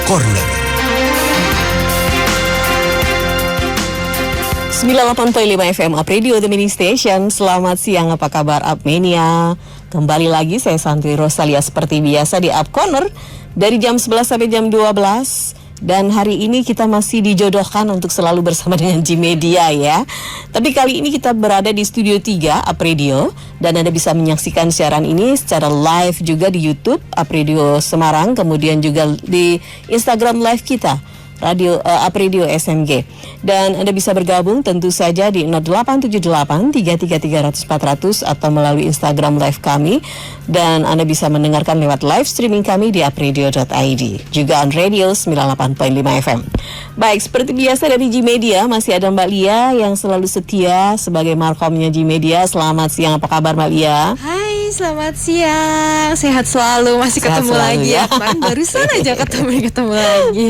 Corner. 98.5 FM Up Radio, The Mini Station. Selamat siang, apa kabar Upmania? Kembali lagi saya Santi Rosalia seperti biasa di Up Corner dari jam 11 sampai jam 12. Dan hari ini kita masih dijodohkan untuk selalu bersama dengan G-Media ya. Tapi kali ini kita berada di Studio 3 Up Radio. Dan Anda bisa menyaksikan siaran ini secara live juga di YouTube Up Radio Semarang. Kemudian juga di Instagram live kita Radio Up Radio SMG. Dan Anda bisa bergabung tentu saja di 0878 333 400 atau melalui Instagram live kami. Dan Anda bisa mendengarkan lewat live streaming kami di upradio.id. Juga on radio 98.5 FM. Baik, seperti biasa dari G-Media masih ada Mbak Lia yang selalu setia sebagai markomnya G-Media. Selamat siang, apa kabar Mbak Lia? Hai, selamat siang. Sehat selalu, masih Sehat ketemu selalu, lagi ya. Kemarin barusan aja ketemu lagi.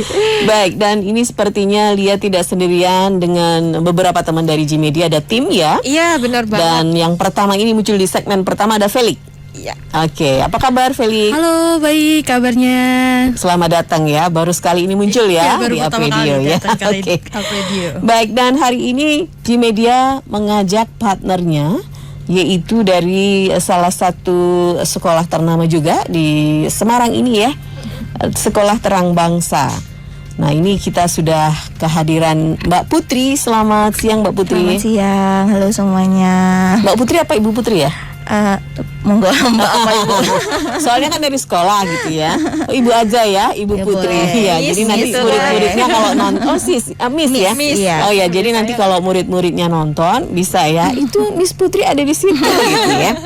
Baik, dan ini sepertinya Lia tidak sendirian dengan beberapa teman dari G-Media, ada tim ya. Iya, benar banget. Dan yang pertama ini muncul di segmen pertama ada Felix. Iya. Oke, apa kabar Felix? Halo, baik kabarnya. Selamat datang ya, baru sekali ini muncul ya baru di Up pertama Radio kali ya. datang kali Oke. di Up Radio. Baik, dan hari ini G-Media mengajak partnernya yaitu dari salah satu sekolah ternama juga di Semarang ini ya, Sekolah Terang Bangsa. Nah, ini kita sudah kehadiran Mbak Putri. Selamat siang Mbak Putri. Selamat siang, halo semuanya. Mbak Putri apa Ibu Putri ya? Monggo Mbak apa Ibu? Soalnya kan dari sekolah gitu ya. Oh, Ibu aja ya, Ibu Ya, Putri. boleh. Ya, Miss jadi nanti gitu, murid-muridnya kalau nonton, Miss ya. Miss. Iya. Oh ya, jadi nanti kalau murid-muridnya nonton bisa ya. Itu Miss Putri ada di situ gitu ya.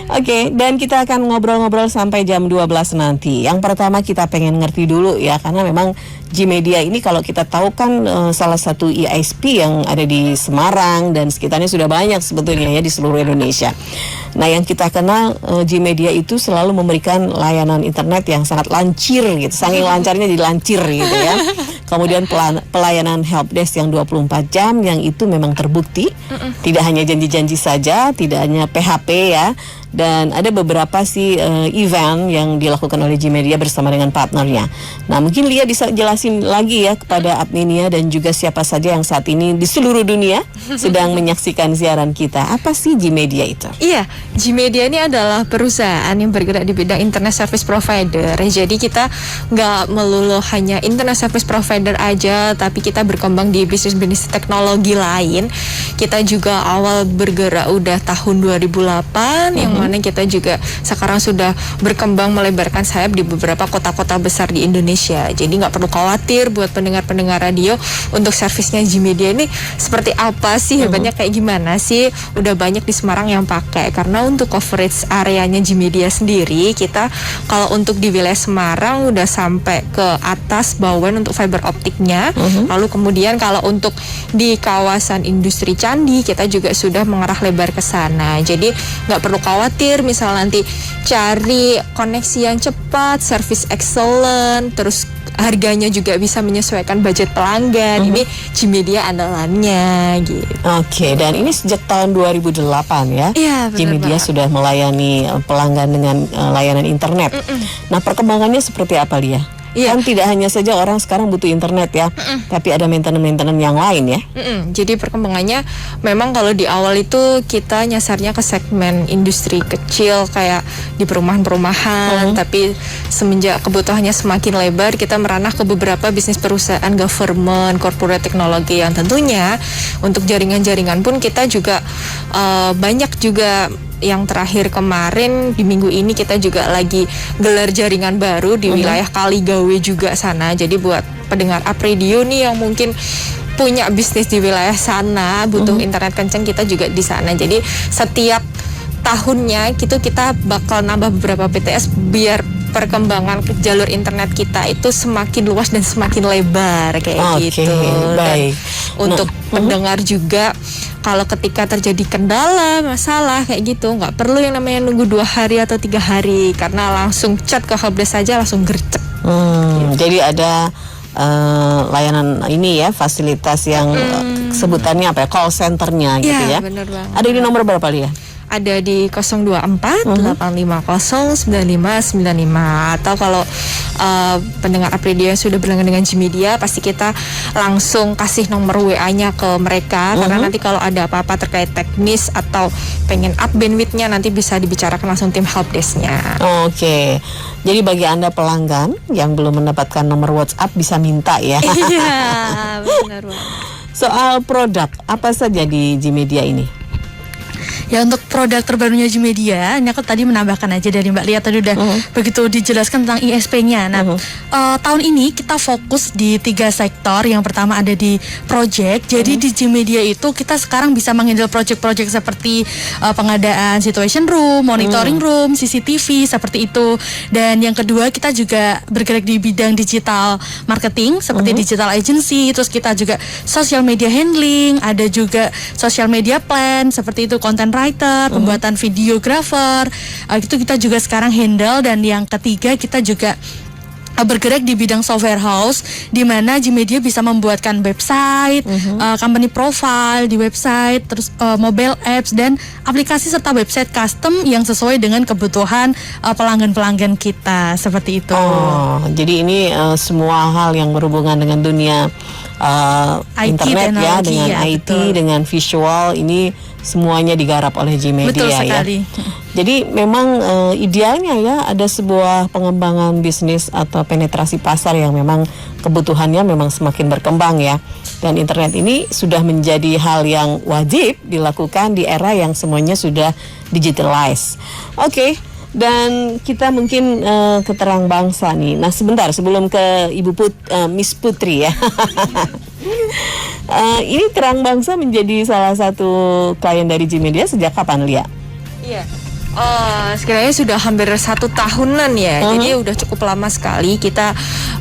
Oke, dan kita akan ngobrol-ngobrol sampai jam 12 nanti. Yang pertama kita pengen ngerti dulu ya, karena memang G-Media ini kalau kita tahu kan salah satu ISP yang ada di Semarang dan sekitarnya sudah banyak sebetulnya ya di seluruh Indonesia. Nah, yang kita kenal G-Media itu selalu memberikan layanan internet yang sangat lancir gitu, saking lancarnya dilancir gitu ya. Kemudian pelayanan helpdesk yang 24 jam yang itu memang terbukti. Tidak hanya janji-janji saja, tidak hanya PHP ya. Dan ada beberapa sih event yang dilakukan oleh G-Media bersama dengan partnernya. Nah, mungkin Lia bisa jelasin lagi ya kepada Upmania dan juga siapa saja yang saat ini di seluruh dunia sedang menyaksikan siaran kita. Apa sih G-Media itu? Iya, G-Media ini adalah perusahaan yang bergerak di bidang internet service provider. Jadi kita nggak melulu hanya internet service provider aja, tapi kita berkembang di bisnis-bisnis teknologi lain. Kita juga awal bergerak udah tahun 2008, yang mana kita juga sekarang sudah berkembang melebarkan sayap di beberapa kota-kota besar di Indonesia. Jadi nggak perlu khawatir buat pendengar-pendengar radio untuk servisnya G-Media ini seperti apa sih, hebatnya kayak gimana sih. Udah banyak di Semarang yang pakai, karena untuk coverage areanya G-Media sendiri, kita kalau untuk di wilayah Semarang udah sampai ke atas Bawen untuk fiber optiknya. Lalu kemudian kalau untuk di kawasan industri Candi, kita juga sudah mengarah lebar ke sana. Jadi nggak perlu khawatir misal nanti cari koneksi yang cepat, service excellent, terus harganya juga bisa menyesuaikan budget pelanggan. Ini G-Media andalannya gitu. Oke, dan ini sejak tahun 2008 ya. Iya, benar G-Media banget. sudah melayani pelanggan dengan layanan internet. Nah, perkembangannya seperti apa Lia? Iya. Kan tidak hanya saja orang sekarang butuh internet ya, tapi ada maintenance yang lain ya. Jadi perkembangannya memang kalau di awal itu kita nyasarnya ke segmen industri kecil kayak di perumahan-perumahan, tapi semenjak kebutuhannya semakin lebar, kita meranah ke beberapa bisnis perusahaan government, corporate teknologi yang tentunya untuk jaringan-jaringan pun kita juga banyak juga. Yang terakhir kemarin di minggu ini kita juga lagi gelar jaringan baru di wilayah Kaligawe juga sana. Jadi buat pendengar Up Radio nih yang mungkin punya bisnis di wilayah sana, butuh internet kenceng, kita juga di sana. Jadi setiap tahunnya kita bakal nambah beberapa BTS biar perkembangan jalur internet kita itu semakin luas dan semakin lebar kayak gitu. Baik. Dan untuk pendengar juga, kalau ketika terjadi kendala, masalah kayak gitu, nggak perlu yang namanya nunggu 2 hari atau 3 hari, karena langsung chat ke helpdesk saja langsung gercep. Jadi ada layanan ini ya, fasilitas yang sebutannya apa ya, call centernya gitu ya. Bener banget. Ada di nomor berapa Lia? ada di 024 850 9595. Atau kalau pendengar Apredio yang sudah berlangganan dengan Gmedia, pasti kita langsung kasih nomor WA-nya ke mereka, karena nanti kalau ada apa-apa terkait teknis atau pengen up bandwidth-nya, nanti bisa dibicarakan langsung tim helpdesk-nya. Oke. Jadi bagi Anda pelanggan yang belum mendapatkan nomor WhatsApp bisa minta ya. Iya, benar banget. Soal produk, apa saja di Gmedia ini? Ya, untuk produk terbarunya Gmedia, ini aku tadi menambahkan aja dari Mbak Lia tadi udah begitu dijelaskan tentang ISP-nya. Nah, tahun ini kita fokus di 3 sektor. Yang pertama ada di project. Jadi di Gmedia itu kita sekarang bisa menghandle project-project seperti pengadaan situation room, monitoring room, CCTV seperti itu. Dan yang kedua, kita juga bergerak di bidang digital marketing seperti digital agency. Terus kita juga social media handling, ada juga social media plan seperti itu, content writer, pembuatan videographer, itu kita juga sekarang handle. Dan yang ketiga, kita juga bergerak di bidang software house, di mana Gmedia bisa membuatkan website, company profile di website, terus mobile apps dan aplikasi serta website custom yang sesuai dengan kebutuhan pelanggan-pelanggan kita, seperti itu. Oh, jadi ini semua hal yang berhubungan dengan dunia IT, internet ya, dengan ya, IT, betul. dengan visual, ini semuanya digarap oleh Gmedia. Betul ya. sekali. Jadi memang idealnya ya ada sebuah pengembangan bisnis atau penetrasi pasar yang memang kebutuhannya memang semakin berkembang ya. Dan internet ini sudah menjadi hal yang wajib dilakukan di era yang semuanya sudah digitalized. Oke. Dan kita mungkin ke terang bangsa nih. Nah, sebentar sebelum ke Miss Putri ya. Ini terang bangsa menjadi salah satu klien dari Gmedia sejak kapan, Lia? Iya. Sekiranya sudah hampir 1 tahunan ya. Jadi udah cukup lama sekali kita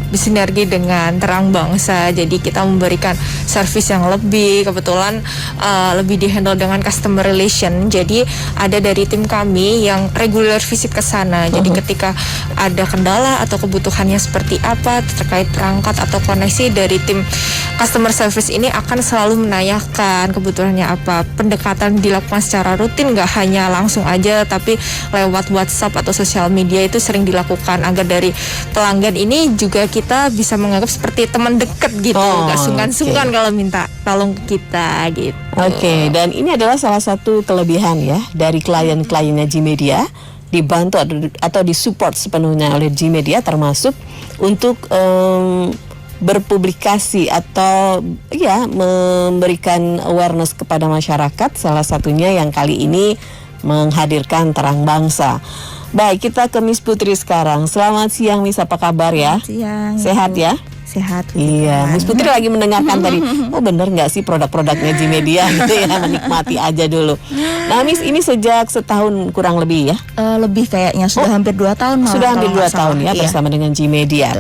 bersinergi dengan Terang Bangsa. Jadi kita memberikan service yang lebih, kebetulan lebih dihandle dengan customer relation. Jadi ada dari tim kami yang regular visit ke sana. Jadi ketika ada kendala atau kebutuhannya seperti apa terkait perangkat atau koneksi, dari tim customer service ini akan selalu menanyakan kebutuhannya apa. Pendekatan dilakukan secara rutin, nggak hanya langsung aja, tapi lewat WhatsApp atau sosial media itu sering dilakukan agar dari pelanggan ini juga kita bisa menganggap seperti teman dekat gitu, nggak sungkan-sungkan kalau minta tolong ke kita gitu. Oke, dan ini adalah salah satu kelebihan ya dari klien-kliennya Gmedia, dibantu atau disupport sepenuhnya oleh Gmedia, termasuk untuk berpublikasi atau ya memberikan awareness kepada masyarakat, salah satunya yang kali ini menghadirkan Terang Bangsa. Baik, kita ke Miss Putri sekarang. Selamat siang Miss, apa kabar ya? Siang. Sehat ya? Sehat. Iya, Miss Putri lagi mendengarkan tadi. Oh bener nggak sih produk-produknya Gmedia gitu ya, menikmati aja dulu. Nah Miss, ini sejak setahun kurang lebih ya? Lebih kayaknya sudah hampir 2 tahun. malah, Sudah hampir kalau 2 nggak tahun salah. ya Iya. bersama dengan Gmedia.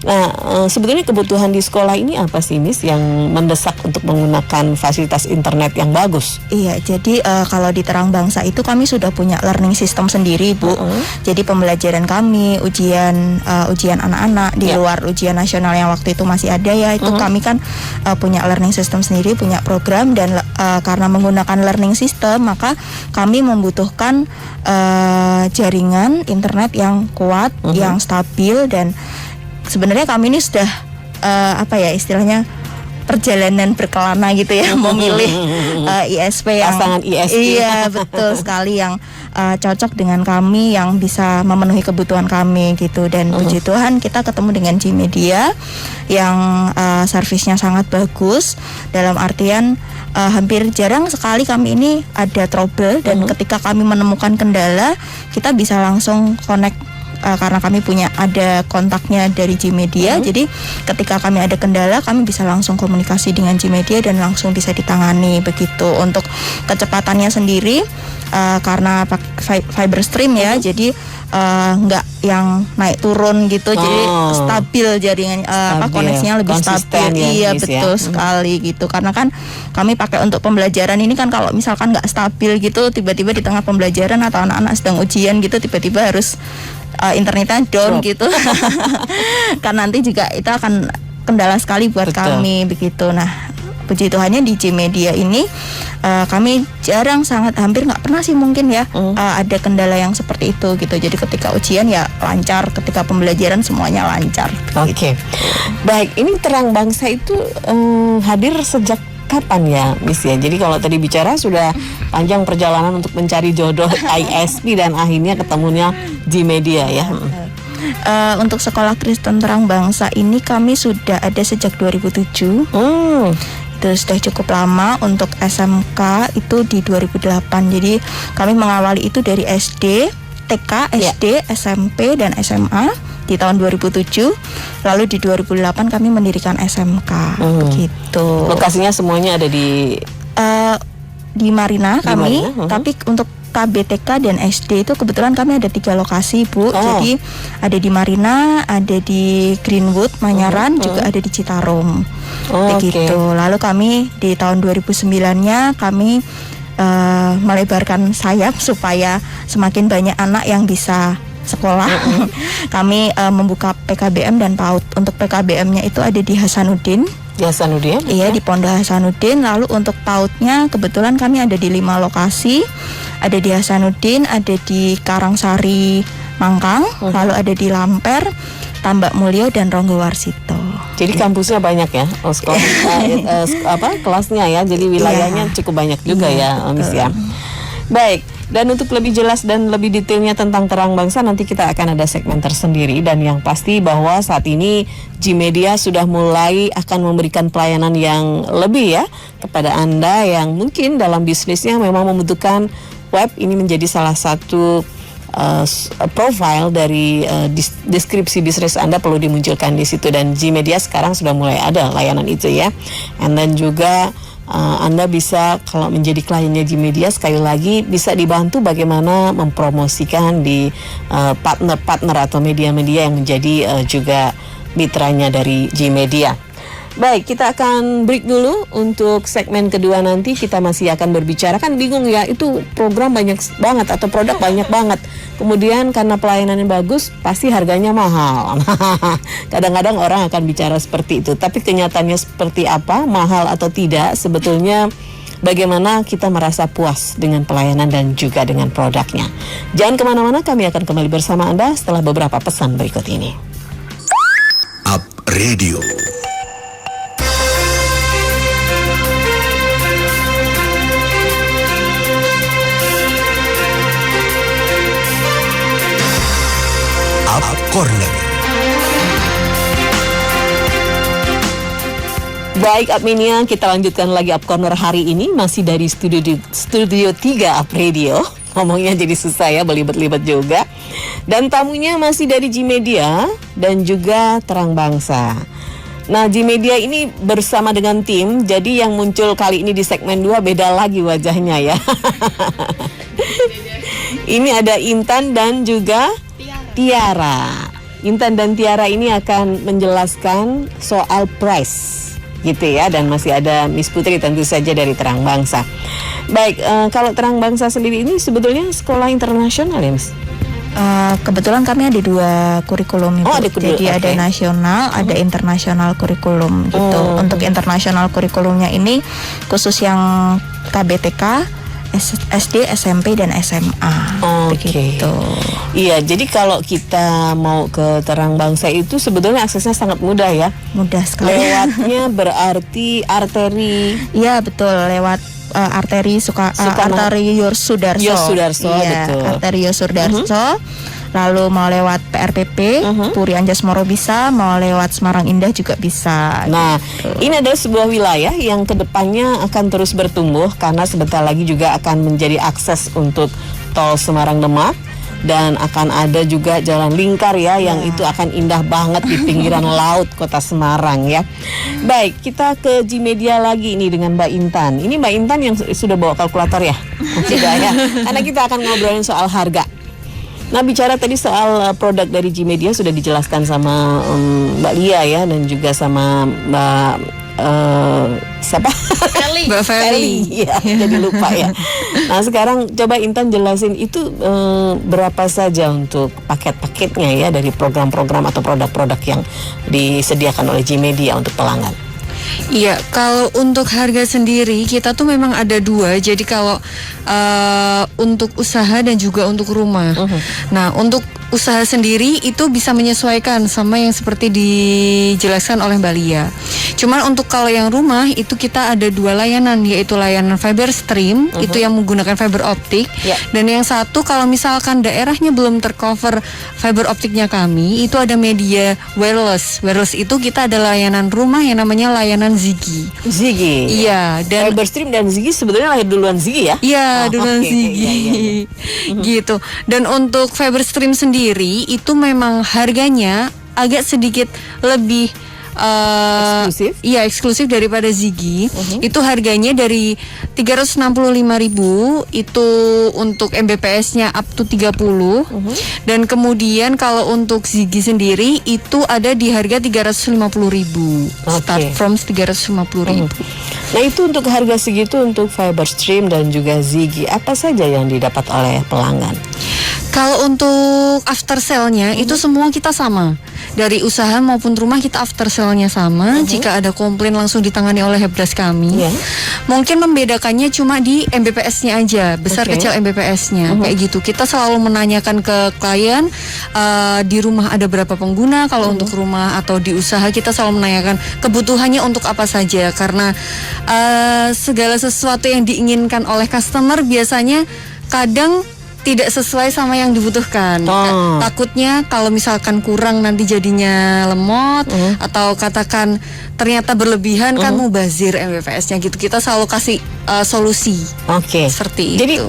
Nah, sebetulnya kebutuhan di sekolah ini apa sih Miss yang mendesak untuk menggunakan fasilitas internet yang bagus? Iya, jadi kalau di Terang Bangsa itu kami sudah punya learning system sendiri, Bu. Jadi pembelajaran kami, ujian anak-anak di luar ujian nasional yang waktu itu masih ada ya, itu kami kan punya learning system sendiri, punya program, dan karena menggunakan learning system maka kami membutuhkan jaringan internet yang kuat, yang stabil, dan sebenarnya kami ini sudah istilahnya perjalanan berkelana gitu ya, memilih ISP yang Pasangan ISP. Iya, betul sekali, yang cocok dengan kami, yang bisa memenuhi kebutuhan kami gitu. Dan puji Tuhan kita ketemu dengan Gmedia yang servisnya sangat bagus, dalam artian hampir jarang sekali kami ini ada trouble, dan ketika kami menemukan kendala kita bisa langsung connect karena kami ada kontaknya dari Gmedia. Jadi ketika kami ada kendala, kami bisa langsung komunikasi dengan Gmedia dan langsung bisa ditangani begitu. Untuk kecepatannya sendiri karena fiber stream ya, jadi nggak yang naik turun gitu, jadi stabil jaringan, koneksinya lebih konsisten stabil. Ya, iya Miss, betul sekali gitu. Karena kan kami pakai untuk pembelajaran ini kan, kalau misalkan nggak stabil gitu, tiba-tiba di tengah pembelajaran atau anak-anak sedang ujian gitu, tiba-tiba harus internetnya down gitu. Kan nanti juga itu akan kendala sekali buat kami begitu. Nah, puji Tuhannya di Gmedia ini kami hampir nggak pernah sih mungkin ya ada kendala yang seperti itu gitu. Jadi ketika ujian ya lancar, ketika pembelajaran semuanya lancar. Oke. Baik, ini Terang Bangsa itu hadir sejak kapan ya, Miss ya? Jadi kalau tadi bicara sudah panjang perjalanan untuk mencari jodoh ISP dan akhirnya ketemunya Gmedia ya. Untuk Sekolah Kristen Terang Bangsa ini kami sudah ada sejak 2007. Itu sudah cukup lama. Untuk SMK itu di 2008. Jadi kami mengawali itu dari SD, TK, SD, SMP dan SMA di tahun 2007. Lalu di 2008 kami mendirikan SMK. Begitu. Lokasinya semuanya ada di Marina kami. Marina, Tapi untuk KBTK dan SD itu kebetulan kami ada 3 lokasi, Bu. Jadi ada di Marina, ada di Greenwood, Manyaran, juga ada di Citarum. Begitu. Lalu kami di tahun 2009-nya kami melebarkan sayap supaya semakin banyak anak yang bisa sekolah. Kami membuka PKBM dan PAUD. Untuk PKBM-nya itu ada di Hasanuddin. Iya, di Pondok Hasanuddin. Lalu untuk PAUD-nya kebetulan kami ada di 5 lokasi. Ada di Hasanuddin, ada di Karangsari, Mangkang, lalu ada di Lamper, Tambak Mulyo dan Ronggo Warsito. Jadi kampusnya banyak ya, kelasnya ya. Jadi wilayahnya cukup banyak juga ya, Miss ya. Baik. Dan untuk lebih jelas dan lebih detailnya tentang Terang Bangsa, nanti kita akan ada segmen tersendiri. Dan yang pasti bahwa saat ini Gmedia sudah mulai akan memberikan pelayanan yang lebih ya kepada Anda yang mungkin dalam bisnisnya memang membutuhkan web. Ini menjadi salah satu profile dari deskripsi bisnis Anda perlu dimunculkan di situ. Dan Gmedia sekarang sudah mulai ada layanan itu ya. And then juga Anda bisa kalau menjadi kliennya Gmedia sekali lagi bisa dibantu bagaimana mempromosikan di partner-partner atau media-media yang menjadi juga mitranya dari Gmedia. Baik, kita akan break dulu. Untuk segmen kedua nanti kita masih akan berbicara. Kan bingung ya, itu program banyak banget atau produk banyak banget. Kemudian karena pelayanannya bagus, pasti harganya mahal. Kadang-kadang orang akan bicara seperti itu. Tapi kenyataannya seperti apa, mahal atau tidak, sebetulnya bagaimana kita merasa puas dengan pelayanan dan juga dengan produknya. Jangan kemana-mana, kami akan kembali bersama Anda setelah beberapa pesan berikut ini. Up Radio. Corner. Baik, Upmania, kita lanjutkan lagi Up Corner hari ini masih dari studio 3 Up Radio. Ngomongnya jadi susah ya, belibet-libet juga. Dan tamunya masih dari Gmedia dan juga Terang Bangsa. Nah, Gmedia ini bersama dengan tim, jadi yang muncul kali ini di segmen 2 beda lagi wajahnya ya. Ini ada Intan dan juga Tiara. Intan dan Tiara ini akan menjelaskan soal price gitu ya, dan masih ada Miss Putri tentu saja dari Terang Bangsa. Baik, kalau Terang Bangsa sendiri ini sebetulnya sekolah internasional ya, Miss? Kebetulan kami ada 2 kurikulum itu. Jadi ada nasional, ada internasional kurikulum gitu. Untuk internasional kurikulumnya ini khusus yang KBTK, SD, SMP, dan SMA. Begitu. Iya, jadi kalau kita mau ke Terang Bangsa itu sebetulnya aksesnya sangat mudah ya. Mudah sekali. Lewatnya berarti arteri. Iya, betul, lewat arteri arteri Yosudarso. Iya, betul. Arteri Yosudarso. Lalu mau lewat PRPP, Puri Anjas Moro bisa, mau lewat Semarang Indah juga bisa. Nah, ini adalah sebuah wilayah yang kedepannya akan terus bertumbuh karena sebentar lagi juga akan menjadi akses untuk tol Semarang Demak. Dan akan ada juga jalan lingkar ya, yang itu akan indah banget di pinggiran laut kota Semarang ya. Baik, kita ke Gmedia lagi ini dengan Mbak Intan. Ini Mbak Intan yang sudah bawa kalkulator ya? Sudah ya, karena kita akan ngobrolin soal harga. Nah, bicara tadi soal produk dari Gmedia sudah dijelaskan sama Mbak Lia ya, dan juga sama Mbak siapa? Mbak Feli. Ya, jadi lupa ya. Nah, sekarang coba Intan jelasin itu berapa saja untuk paket-paketnya ya dari program-program atau produk-produk yang disediakan oleh Gmedia untuk pelanggan. Iya, kalau untuk harga sendiri kita tuh memang ada dua. Jadi kalau untuk usaha dan juga untuk rumah. Nah, untuk usaha sendiri itu bisa menyesuaikan sama yang seperti dijelaskan oleh Mbak Lia. Cuman untuk kalau yang rumah itu kita ada dua layanan, yaitu layanan fiber stream itu yang menggunakan fiber optik, dan yang satu kalau misalkan daerahnya belum tercover fiber optiknya kami, itu ada media wireless. Wireless itu kita ada layanan rumah yang namanya layanan Ziggy. Ziggy. Iya, dan Fiber stream dan Ziggy sebenarnya lahir duluan Ziggy ya? iya, duluan oke, Ziggy. iya. Gitu. Dan untuk fiber stream sendiri itu memang harganya agak sedikit lebih Eksklusif? Iya, eksklusif daripada Ziggy. Itu harganya dari 365.000 itu untuk Mbps-nya up to 30. Dan kemudian kalau untuk Ziggy sendiri itu ada di harga 350.000. Start from 350.000. Nah, itu untuk harga segitu untuk fiber stream dan juga Ziggy, apa saja yang didapat oleh pelanggan? Kalau untuk after sale-nya itu semua kita sama. Dari usaha maupun rumah kita after sale-nya sama. Jika ada komplain langsung ditangani oleh helpdesk kami. Mungkin membedakannya cuma di Mbps-nya aja, besar kecil Mbps-nya. Kayak gitu. Kita selalu menanyakan ke klien di rumah ada berapa pengguna. Kalau untuk rumah atau di usaha kita selalu menanyakan kebutuhannya untuk apa saja. Karena segala sesuatu yang diinginkan oleh customer biasanya kadang tidak sesuai sama yang dibutuhkan. Takutnya kalau misalkan kurang nanti jadinya lemot, atau katakan ternyata berlebihan kan mubazir Mbps-nya gitu. Kita selalu kasih solusi. Seperti Jadi itu.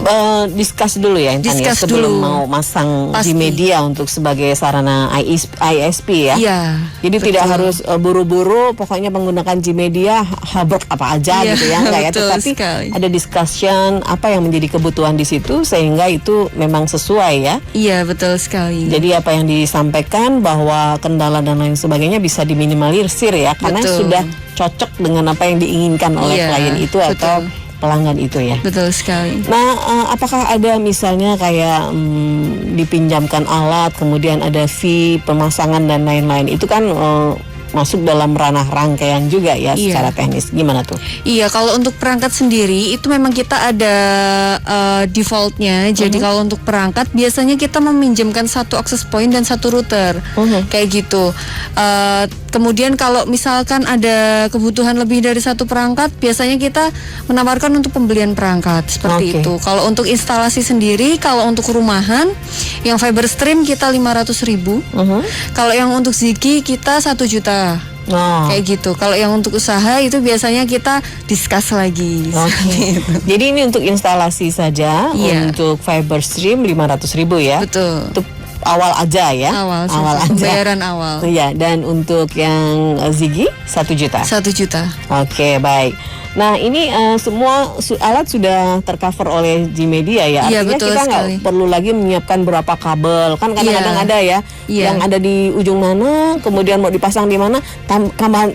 discuss dulu ya Intan, ya, sebelum mau masang di media untuk sebagai sarana ISP ya. Iya. Jadi tidak harus buru-buru pokoknya menggunakan Gmedia habrek apa aja gitu ya, enggak ya, tetapi ada discussion apa yang menjadi kebutuhan di situ sehingga itu memang sesuai ya. Iya, betul sekali. Jadi apa yang disampaikan bahwa kendala dan lain sebagainya bisa diminimalisir ya, karena sudah cocok dengan apa yang diinginkan oleh klien itu atau pelanggan itu ya. Betul sekali. Nah, apakah ada misalnya kayak dipinjamkan alat, kemudian ada fee pemasangan dan lain-lain, itu kan masuk dalam ranah rangkaian juga ya secara teknis. Gimana tuh? Iya, kalau untuk perangkat sendiri itu memang kita ada defaultnya. Jadi kalau untuk perangkat biasanya kita meminjamkan satu access point dan satu router. Kayak gitu. Kemudian kalau misalkan ada kebutuhan lebih dari satu perangkat, biasanya kita menawarkan untuk pembelian perangkat seperti itu. Kalau untuk instalasi sendiri, kalau untuk rumahan yang fiber stream kita 500.000. Kalau yang untuk Ziggy kita 1 juta. Kayak gitu. Kalau yang untuk usaha itu biasanya kita discuss lagi. Jadi ini untuk instalasi saja. Untuk fiber stream 500.000 ya. Betul. Untuk awal aja ya. Awal aja. Pembayaran awal. Iya. Dan untuk yang Ziggy 1 juta. 1 juta. Oke, baik. Nah, ini semua alat sudah tercover oleh Gmedia ya. Artinya kita nggak perlu lagi menyiapkan berapa kabel. Kan kadang-kadang ada ya yang ada di ujung mana, kemudian mau dipasang di mana,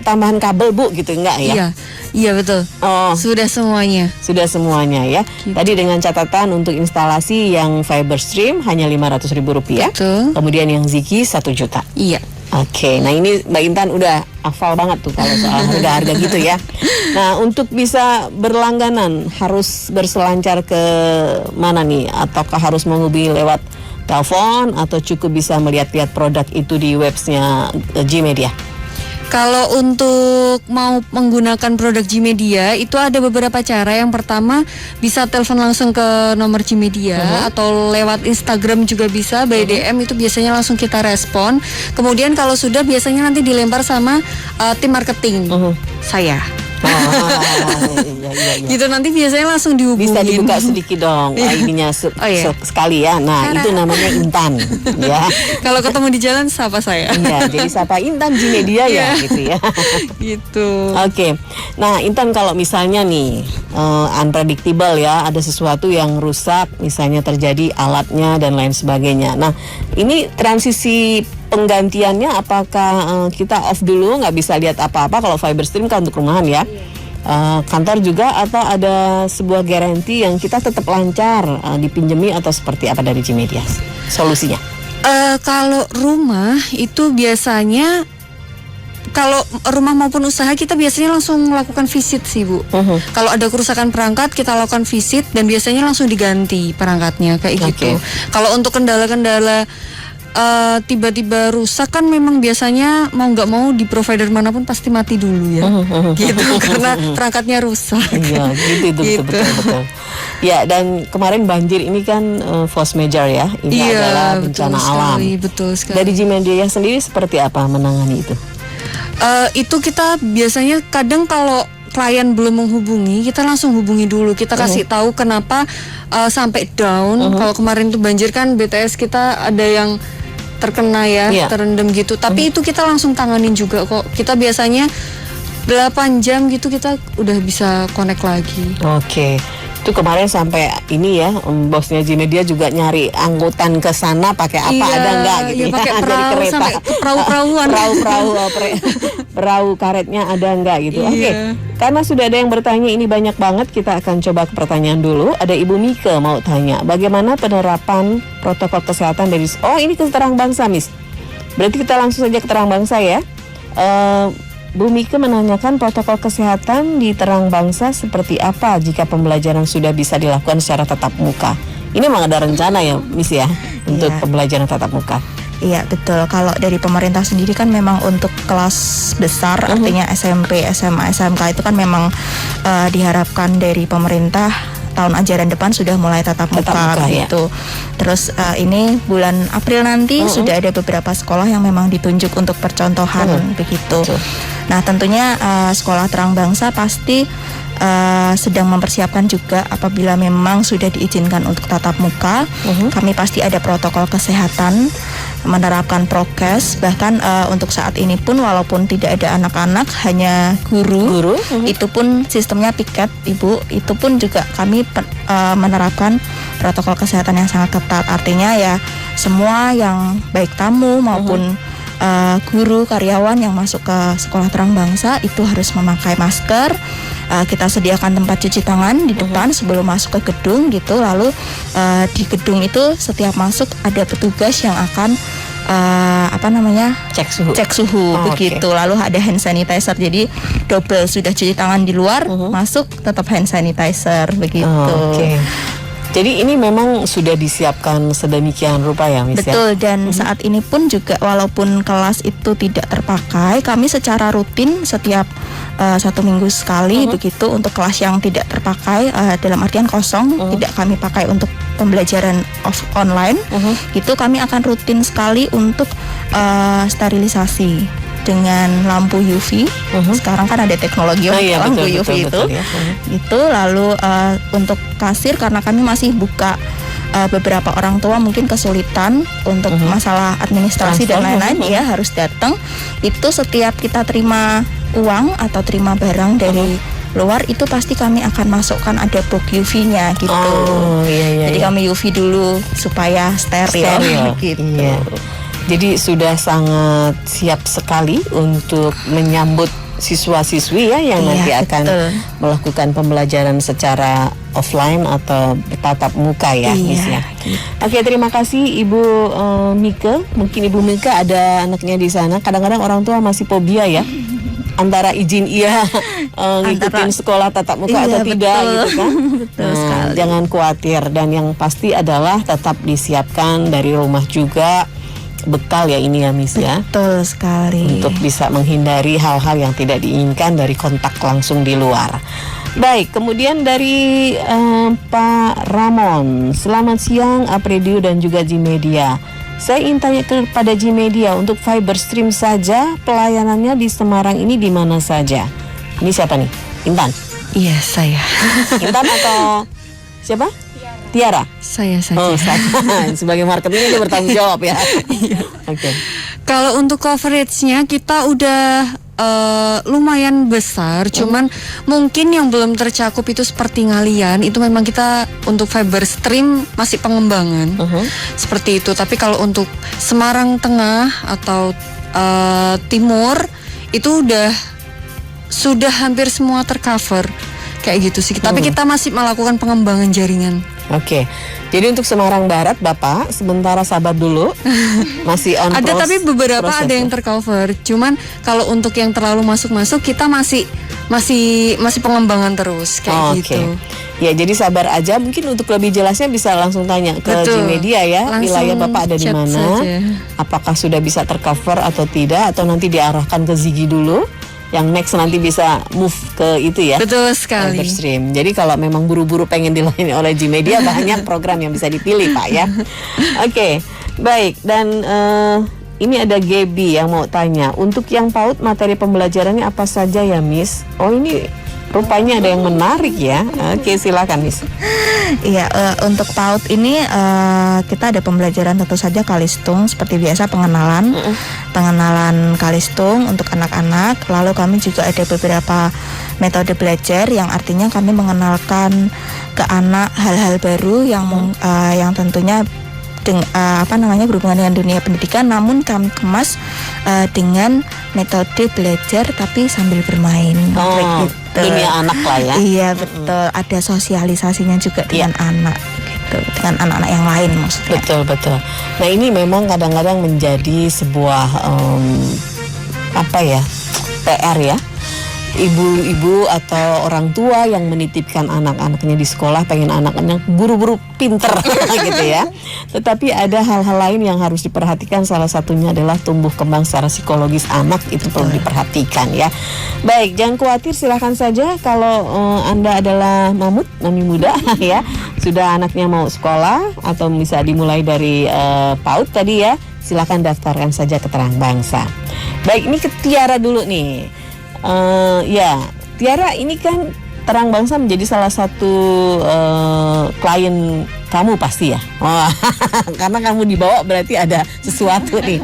tambahan kabel Bu gitu, enggak ya? Iya, betul. Sudah semuanya. Sudah semuanya ya. Gitu. Tadi dengan catatan untuk instalasi yang fiber stream hanya Rp500.000. Betul. Kemudian yang Ziggy 1 juta. Iya. Oke, nah ini Mbak Intan udah hafal banget tuh kalau soal harga-harga gitu ya. Nah, untuk bisa berlangganan harus berselancar ke mana nih? Ataukah harus menghubungi lewat telepon atau cukup bisa melihat-lihat produk itu di websnya Gmedia? Kalau untuk mau menggunakan produk Gmedia itu ada beberapa cara. Yang pertama bisa telepon langsung ke nomor Gmedia atau lewat Instagram juga bisa, by DM itu biasanya langsung kita respon. Kemudian kalau sudah biasanya nanti dilempar sama tim marketing saya. Gitu nanti biasanya langsung dihubungin. Bisa dibuka sedikit dong ininya sekali ya. Nah, itu namanya Intan ya. Kalau ketemu di jalan sapa saya. Iya, jadi sapa Intan Gmedia ya gitu ya. Gitu. Oke. Nah, Intan kalau misalnya nih unpredictable ya, ada sesuatu yang rusak, misalnya terjadi alatnya dan lain sebagainya. Nah, ini transisi penggantiannya apakah kita off dulu nggak bisa lihat apa-apa kalau fiber stream kan untuk rumahan ya? Kantor juga atau ada sebuah garansi yang kita tetap lancar dipinjemi atau seperti apa dari Gmedia solusinya? Kalau rumah itu biasanya kalau rumah maupun usaha kita biasanya langsung melakukan visit sih Bu. Kalau ada kerusakan perangkat kita lakukan visit dan biasanya langsung diganti perangkatnya kayak gitu. Kalau untuk kendala-kendala tiba-tiba rusak kan memang biasanya mau nggak mau di provider manapun pasti mati dulu ya, gitu karena perangkatnya rusak. Iya, gitu. Betul. Ya, dan kemarin banjir ini kan force major ya, ini adalah bencana alam. Betul sekali. Dari G-Media sendiri seperti apa menangani itu? Itu kita biasanya kadang kalau klien belum menghubungi, kita langsung hubungi dulu. Kita kasih tahu kenapa sampai down. Kalau kemarin tuh banjir kan BTS kita ada yang terkena ya, terendam gitu. Tapi itu kita langsung tanganin juga kok. Kita biasanya 8 jam gitu kita udah bisa connect lagi. Oke. Itu kemarin sampai ini ya, bosnya G-Media juga nyari angkutan ke sana pakai apa, ada enggak gitu ya, pakai dari perahu kereta. sampai perahu-perahuan. Perahu karetnya ada enggak gitu. Oke. Karena sudah ada yang bertanya ini banyak banget, kita akan coba ke pertanyaan dulu. Ada Ibu Mika mau tanya, bagaimana penerapan protokol kesehatan dari ini ke Terang Bangsa, Miss. Berarti kita langsung saja ke Terang Bangsa ya. Bu Mika menanyakan protokol kesehatan di Terang Bangsa seperti apa jika pembelajaran sudah bisa dilakukan secara tatap muka. Ini memang ada rencana ya, Miss ya, untuk pembelajaran tatap muka. Iya betul, kalau dari pemerintah sendiri kan memang untuk kelas besar, artinya SMP, SMA, SMK itu kan memang diharapkan dari pemerintah tahun ajaran depan sudah mulai tatap muka gitu. Terus ini bulan April nanti sudah ada beberapa sekolah yang memang ditunjuk untuk percontohan begitu. Nah tentunya sekolah Terang Bangsa pasti sedang mempersiapkan juga apabila memang sudah diizinkan untuk tatap muka. Kami pasti ada protokol kesehatan, menerapkan prokes, bahkan untuk saat ini pun walaupun tidak ada anak-anak, hanya guru. Itu pun sistemnya piket, Ibu. Itu pun juga kami menerapkan protokol kesehatan yang sangat ketat. Artinya ya semua yang baik tamu maupun guru, karyawan yang masuk ke sekolah Terang Bangsa itu harus memakai masker. Kita sediakan tempat cuci tangan di depan sebelum masuk ke gedung gitu. Lalu di gedung itu setiap masuk ada petugas yang akan cek suhu begitu. Lalu ada hand sanitizer, jadi double, sudah cuci tangan di luar, masuk tetap hand sanitizer begitu. Jadi ini memang sudah disiapkan sedemikian rupa ya, Miss? Betul, dan saat ini pun juga walaupun kelas itu tidak terpakai, kami secara rutin setiap 1 minggu sekali begitu untuk kelas yang tidak terpakai, dalam artian kosong, tidak kami pakai untuk pembelajaran online, itu kami akan rutin sekali untuk sterilisasi dengan lampu UV. Sekarang kan ada teknologi lampu UV itu. Itu lalu untuk kasir, karena kami masih buka, beberapa orang tua mungkin kesulitan untuk masalah administrasi dan lain-lain, ya harus datang. Itu setiap kita terima uang atau terima barang dari luar itu pasti kami akan masukkan ada box UV-nya gitu. Jadi kami UV dulu supaya steril. Gitu. Jadi sudah sangat siap sekali untuk menyambut siswa-siswi ya yang nanti akan melakukan pembelajaran secara offline atau tatap muka ya, Miss ya. Oke, terima kasih Ibu Mika. Mungkin Ibu Mika ada anaknya di sana. Kadang-kadang orang tua masih fobia ya antara izin ngikutin sekolah tatap muka atau tidak gitu kan. Jangan khawatir, dan yang pasti adalah tetap disiapkan dari rumah juga bekal ya ini ya, Miss ya. Betul sekali. Untuk bisa menghindari hal-hal yang tidak diinginkan dari kontak langsung di luar. Baik, kemudian dari Pak Ramon. Selamat siang Apredio dan juga G-Media. Saya ingin tanya kepada G-Media, untuk fiber stream saja pelayanannya di Semarang ini di mana saja? Ini siapa nih? Intan? Iya, saya. Intan atau siapa? Tiara. Saya saja. Oh, sebagai marketingnya dia bertanggung jawab ya. Oke. Kalau untuk coveragenya kita udah lumayan besar, cuman mungkin yang belum tercakup itu seperti Ngalian, itu memang kita untuk fiber stream masih pengembangan seperti itu. Tapi kalau untuk Semarang Tengah atau Timur itu sudah hampir semua tercover. kayak gitu sih. Tapi kita masih melakukan pengembangan jaringan. Oke, jadi untuk Semarang Barat, Bapak sementara sabar dulu, masih on Ada tapi beberapa proses ada yang tercover. Cuman kalau untuk yang terlalu masuk kita masih pengembangan terus kayak gitu. Ya, jadi sabar aja. Mungkin untuk lebih jelasnya bisa langsung tanya ke Betul. Gmedia ya, Langsung wilayah Bapak ada di chat mana, saja. apakah sudah bisa tercover atau tidak, atau nanti diarahkan ke Ziggy dulu. Yang next nanti bisa move ke itu ya. Betul sekali. Cyberstream. Jadi kalau memang buru-buru pengen dilayani oleh Gmedia, banyak program yang bisa dipilih Pak ya. Oke, baik. Dan ini ada Gaby yang mau tanya, untuk yang PAUD materi pembelajarannya apa saja ya Miss? Oh ini rupanya ada yang menarik ya. Oke, silakan Miss. Iya, untuk PAUD ini kita ada pembelajaran tentu saja Kalistung seperti biasa, pengenalan Kalistung untuk anak-anak. Lalu kami juga ada beberapa metode belajar yang artinya kami mengenalkan ke anak hal-hal baru yang tentunya berhubungan dengan dunia pendidikan, namun kami kemas dengan metode belajar tapi sambil bermain. Gitu. Dunia anak lah ya. Iya betul, ada sosialisasinya juga dengan anak gitu, dengan anak-anak yang lain maksudnya. Betul. Nah ini memang kadang-kadang menjadi sebuah PR ya. Ibu-ibu atau orang tua yang menitipkan anak-anaknya di sekolah, pengen anak-anaknya buru-buru pinter gitu ya. Tetapi ada hal-hal lain yang harus diperhatikan. Salah satunya adalah tumbuh kembang secara psikologis anak, itu perlu diperhatikan ya. Baik, jangan khawatir, silahkan saja kalau Anda adalah mami muda ya, sudah anaknya mau sekolah atau bisa dimulai dari PAUD tadi ya, silahkan daftarkan saja keterangan bangsa. Baik, ini ke Tiara dulu nih. Tiara, ini kan Terang Bangsa menjadi salah satu klien kamu pasti ya. Karena kamu dibawa berarti ada sesuatu nih.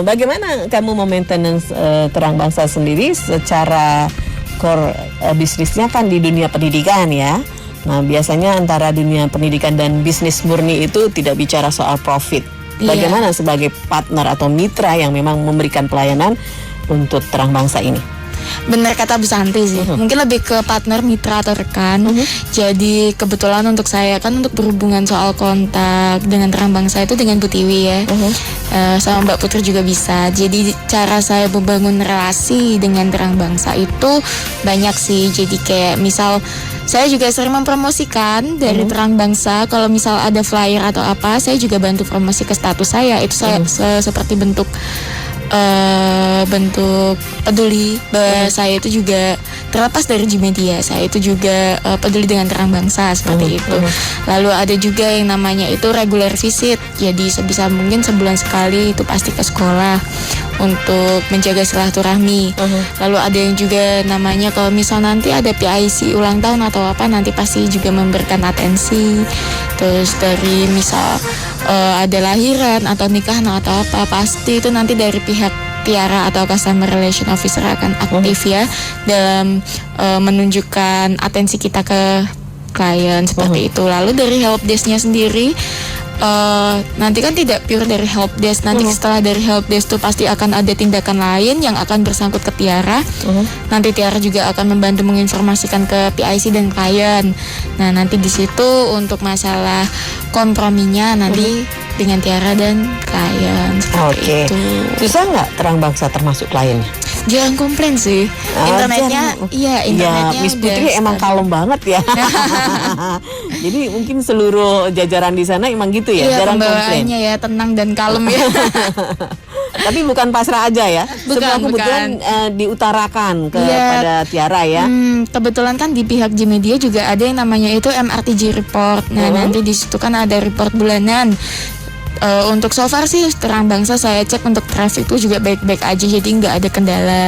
Bagaimana kamu memaintenance Terang Bangsa sendiri secara core bisnisnya kan di dunia pendidikan ya. Nah, biasanya antara dunia pendidikan dan bisnis murni itu tidak bicara soal profit. Bagaimana sebagai partner atau mitra yang memang memberikan pelayanan untuk Terang Bangsa ini? Benar kata Bu Santi sih. Mungkin lebih ke partner, mitra atau rekan. Jadi kebetulan untuk saya kan untuk berhubungan soal kontak dengan Terang Bangsa itu dengan Bu Tiwi ya. Sama Mbak Putri juga bisa. Jadi cara saya membangun relasi dengan Terang Bangsa itu banyak sih. Jadi kayak misal saya juga sering mempromosikan dari Terang Bangsa. Kalau misal ada flyer atau apa, saya juga bantu promosi ke status saya. Itu saya seperti bentuk peduli bahwa saya itu juga terlepas dari Gmedia, saya itu juga peduli dengan Terang Bangsa seperti itu. Lalu ada juga yang namanya itu regular visit, jadi sebisa mungkin sebulan sekali itu pasti ke sekolah untuk menjaga silaturahmi. Lalu ada yang juga namanya kalau misal nanti ada PIC ulang tahun atau apa, nanti pasti juga memberikan atensi. Terus dari misal ada lahiran atau nikahan atau apa, pasti itu nanti dari pihak Tiara atau Customer Relation Officer akan aktif ya dalam menunjukkan atensi kita ke klien seperti itu. Lalu dari helpdesk-nya sendiri nanti kan tidak pure dari helpdesk. Nanti setelah dari helpdesk itu pasti akan ada tindakan lain yang akan bersangkut ke Tiara. Nanti Tiara juga akan membantu menginformasikan ke PIC dan klien. Nah nanti di situ untuk masalah komprominya nanti dengan Tiara dan klien seperti itu. Susah nggak Terang Bangsa termasuk kliennya? Jangan komplain sih. Internetnya, internetnya Miss Putri emang kalem banget ya. Jadi mungkin seluruh jajaran di sana emang gitu ya, jarang komplain. Pembawaannya ya tenang dan kalem ya. Tapi bukan pasrah aja ya. Semua kebetulan diutarakan kepada Tiara ya. Kebetulan kan di pihak Gmedia juga ada yang namanya itu MRTG report. Nah nanti di situ kan ada report bulanan. Untuk so far sih Terang Bangsa saya cek untuk traffic itu juga baik-baik aja, jadi nggak ada kendala.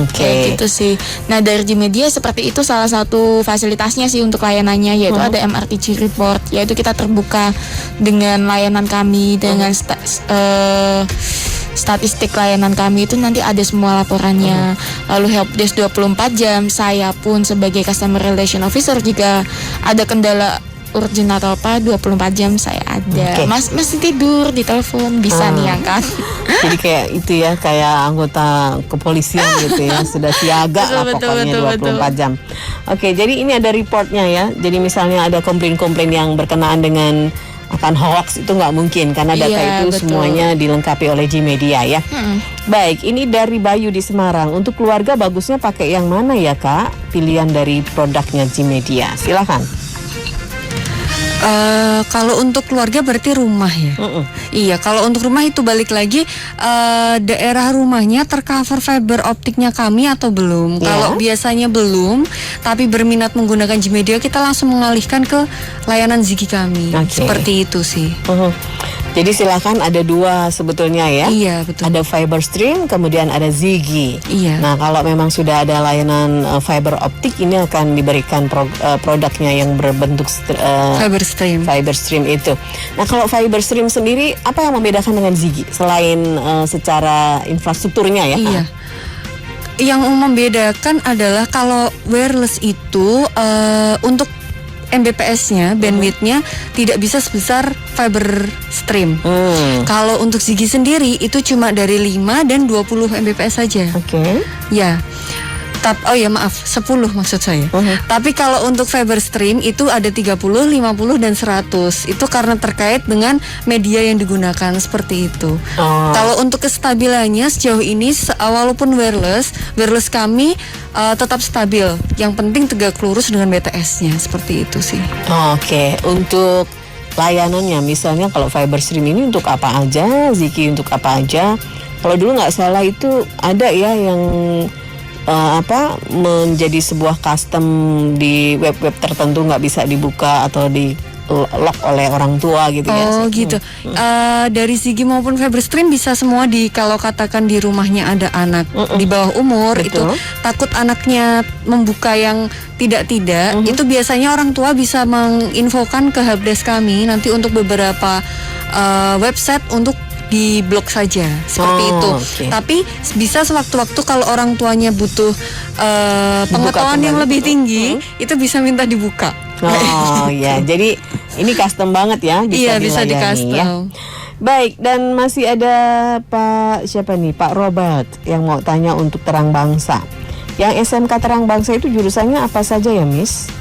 Kayak gitu sih. Nah dari Gmedia seperti itu salah satu fasilitasnya sih untuk layanannya, yaitu ada MRTG report, yaitu kita terbuka dengan layanan kami dengan statistik layanan kami itu nanti ada semua laporannya. Lalu helpdesk 24 jam, saya pun sebagai Customer Relation Officer jika ada kendala urgent atau apa 24 jam saya ada. Mas masih tidur di telepon bisa nih angkat. Jadi kayak itu ya, kayak anggota kepolisian gitu ya, sudah siaga lah pokoknya 24 jam. Oke, jadi ini ada reportnya ya. Jadi misalnya ada komplain-komplain yang berkenaan dengan akan hoax, itu nggak mungkin karena data itu betul. semuanya dilengkapi oleh Gmedia ya. Baik, ini dari Bayu di Semarang. Untuk keluarga bagusnya pakai yang mana ya Kak? Pilihan dari produknya Gmedia. Silakan. Kalau untuk keluarga berarti rumah ya. Iya, kalau untuk rumah itu balik lagi daerah rumahnya tercover fiber optiknya kami atau belum. Ya. Kalau biasanya belum, tapi berminat menggunakan Gmedia, kita langsung mengalihkan ke layanan Ziggy kami. Oke. Seperti itu sih. Jadi silakan, ada dua sebetulnya ya. Iya, betul. Ada fiber stream, kemudian ada Ziggy. Iya. Nah, kalau memang sudah ada layanan fiber optik, ini akan diberikan produknya yang berbentuk Fiber stream. fiber stream itu. Nah, kalau fiber stream sendiri, apa yang membedakan dengan Ziggy selain secara infrastrukturnya ya? Iya. Yang membedakan adalah kalau wireless itu untuk Mbps-nya, bandwidth-nya tidak bisa sebesar fiber stream. Kalau untuk Ziggy sendiri itu cuma dari 5 dan 20 Mbps saja. Oke. Ya. Oh ya maaf, 10 maksud saya. Tapi kalau untuk fiber stream itu ada 30, 50 dan 100. Itu karena terkait dengan media yang digunakan, seperti itu. Kalau untuk kestabilannya sejauh ini walaupun wireless kami tetap stabil. Yang penting tegak lurus dengan BTS-nya, seperti itu sih. Oke, untuk layanannya misalnya kalau fiber stream ini untuk apa aja, Ziggy untuk apa aja? Kalau dulu nggak salah itu ada ya yang menjadi sebuah custom di web-web tertentu nggak bisa dibuka atau di lock oleh orang tua gitu ya. Oh gitu. Dari Ziggy maupun fiber stream bisa semua kalau katakan di rumahnya ada anak di bawah umur. Betul. Itu takut anaknya membuka yang tidak itu biasanya orang tua bisa menginfokan ke helpdesk kami nanti untuk beberapa website untuk di blok saja seperti itu. Okay. Tapi bisa sewaktu-waktu kalau orang tuanya butuh pengetahuan yang lebih tinggi, itu bisa minta dibuka. Oh ya, jadi ini custom banget ya, Iya, bisa di dilayani custom. ya. Baik, dan masih ada Pak Robert yang mau tanya untuk Terang Bangsa. Yang SMK Terang Bangsa itu jurusannya apa saja ya, Miss?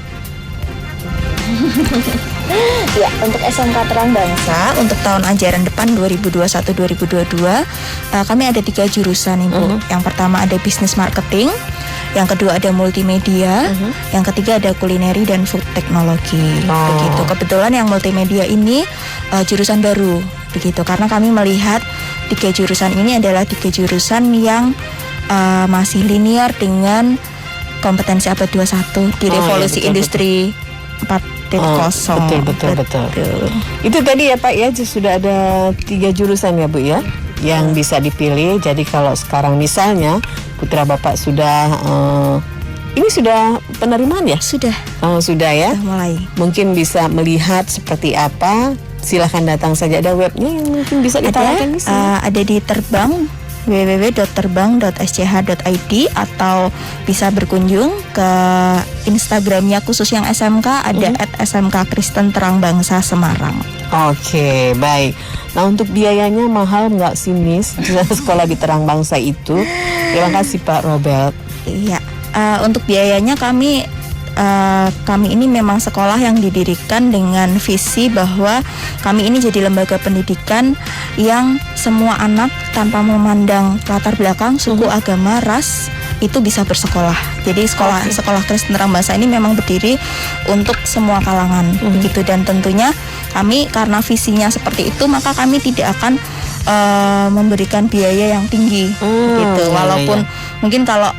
Ya, untuk SMK Terang Bangsa untuk tahun ajaran depan 2021-2022 kami ada 3 jurusan Ibu. Yang pertama ada Business Marketing, yang kedua ada Multimedia, yang ketiga ada Kulineri dan Food Technology. Begitu. Kebetulan yang Multimedia ini jurusan baru begitu, karena kami melihat 3 jurusan ini adalah 3 jurusan yang masih linear dengan kompetensi abad 21 di revolusi industri 4.0. Betul. Itu tadi ya Pak ya, sudah ada 3 jurusan ya Bu ya yang bisa dipilih. Jadi kalau sekarang misalnya putra Bapak sudah ini sudah penerimaan ya? Sudah. Oh, sudah ya? Sudah mulai. Mungkin bisa melihat seperti apa. Silahkan datang saja, ada webnya yang mungkin bisa ditawarkan Miss. Ada di Terbang, www.terbang.sch.id, atau bisa berkunjung ke Instagramnya khusus yang SMK, ada @SMK Kristen Terang Bangsa Semarang. Oke, baik. Nah, untuk biayanya mahal nggak sih Miss sekolah di Terang Bangsa itu? Terima kasih Pak Robert. Iya, untuk biayanya kami ini memang sekolah yang didirikan dengan visi bahwa kami ini jadi lembaga pendidikan yang semua anak tanpa memandang latar belakang, suku, agama, ras itu bisa bersekolah. Jadi sekolah Kristen Terang Bangsa ini memang berdiri untuk semua kalangan begitu, dan tentunya kami karena visinya seperti itu maka kami tidak akan memberikan biaya yang tinggi gitu. Walaupun mungkin kalau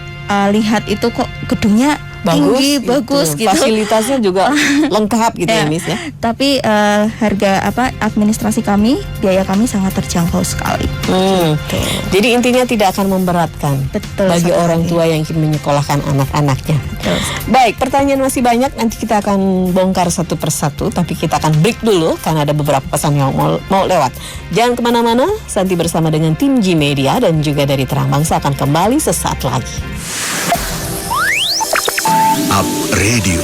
lihat itu kok gedungnya tinggi, bagus gitu. Fasilitasnya juga lengkap gitu ya Miss ya. Tapi harga administrasi kami, biaya kami sangat terjangkau sekali. Jadi intinya tidak akan memberatkan Betul bagi sekali. orang tua yang ingin menyekolahkan anak-anaknya. Betul. Baik, pertanyaan masih banyak, nanti kita akan bongkar satu persatu, tapi kita akan break dulu karena ada beberapa pesan yang mau lewat. Jangan kemana-mana, Santi bersama dengan tim Gmedia dan juga dari Terang Bangsa akan kembali sesaat lagi. Up Radio.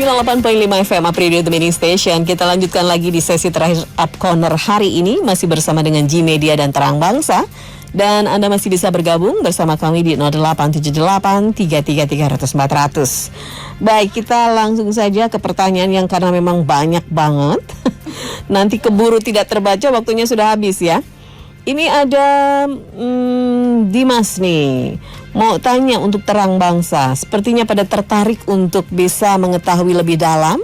98.5 FM Up Radio The Meaning Station. Kita lanjutkan lagi di sesi terakhir Up Corner hari ini, masih bersama dengan G Media dan Terang Bangsa. Dan Anda masih bisa bergabung bersama kami di 0878 333 400. Baik, kita langsung saja ke pertanyaan yang karena memang banyak banget. Nanti keburu tidak terbaca, waktunya sudah habis ya. Ini ada Dimas nih, mau tanya untuk Terang Bangsa. Sepertinya pada tertarik untuk bisa mengetahui lebih dalam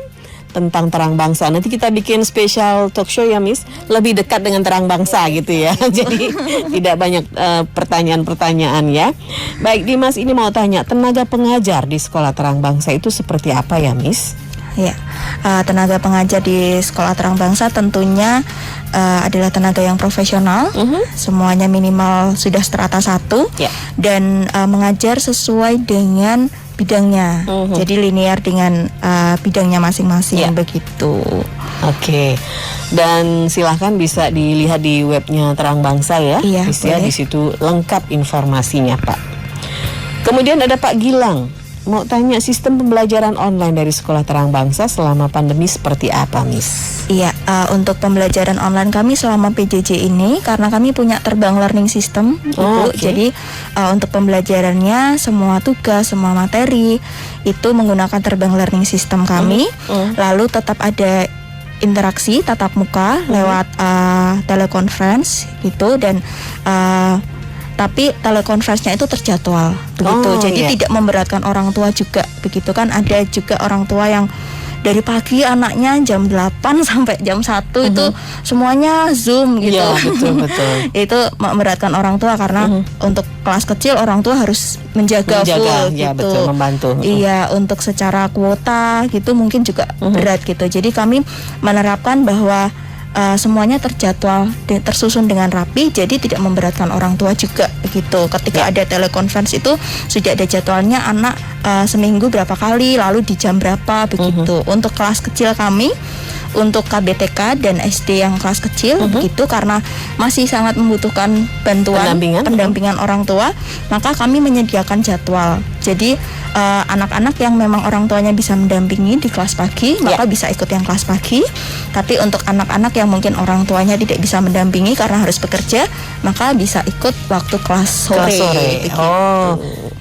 tentang Terang Bangsa. Nanti kita bikin spesial talk show ya Miss, lebih dekat dengan Terang Bangsa gitu ya. Jadi tidak banyak pertanyaan-pertanyaan ya. Baik Dimas, ini mau tanya, tenaga pengajar di sekolah Terang Bangsa itu seperti apa ya Miss? Ya, tenaga pengajar di sekolah Terang Bangsa tentunya adalah tenaga yang profesional, semuanya minimal sudah strata 1 dan mengajar sesuai dengan bidangnya, jadi linear dengan bidangnya masing-masing begitu. Oke. Dan silahkan bisa dilihat di webnya Terang Bangsa ya, di situ lengkap informasinya Pak. Kemudian ada Pak Gilang. Mau tanya, sistem pembelajaran online dari sekolah Terang Bangsa selama pandemi seperti apa, Miss? Iya, untuk pembelajaran online kami selama PJJ ini, karena kami punya terbang learning system, jadi untuk pembelajarannya semua tugas, semua materi itu menggunakan terbang learning system kami, lalu tetap ada interaksi tatap muka lewat teleconference gitu, dan tapi telekonferensinya itu terjadwal begitu, jadi tidak memberatkan orang tua juga begitu kan. Ada juga orang tua yang dari pagi anaknya jam 8 sampai jam 1 itu semuanya Zoom gitu. Betul. Itu memberatkan orang tua karena untuk kelas kecil orang tua harus menjaga full gitu. Betul, membantu. Iya, untuk secara kuota gitu mungkin juga berat gitu. Jadi kami menerapkan bahwa semuanya terjadwal, tersusun dengan rapi, jadi tidak memberatkan orang tua juga begitu. Ketika ada telekonferensi itu sudah ada jadwalnya, anak seminggu berapa kali, lalu di jam berapa begitu. Untuk kelas kecil kami, untuk KBTK dan SD yang kelas kecil begitu, karena masih sangat membutuhkan bantuan pendampingan orang tua, maka kami menyediakan jadwal. Jadi anak-anak yang memang orang tuanya bisa mendampingi di kelas pagi, maka bisa ikut yang kelas pagi. Tapi untuk anak-anak yang mungkin orang tuanya tidak bisa mendampingi karena harus bekerja, maka bisa ikut waktu kelas sore.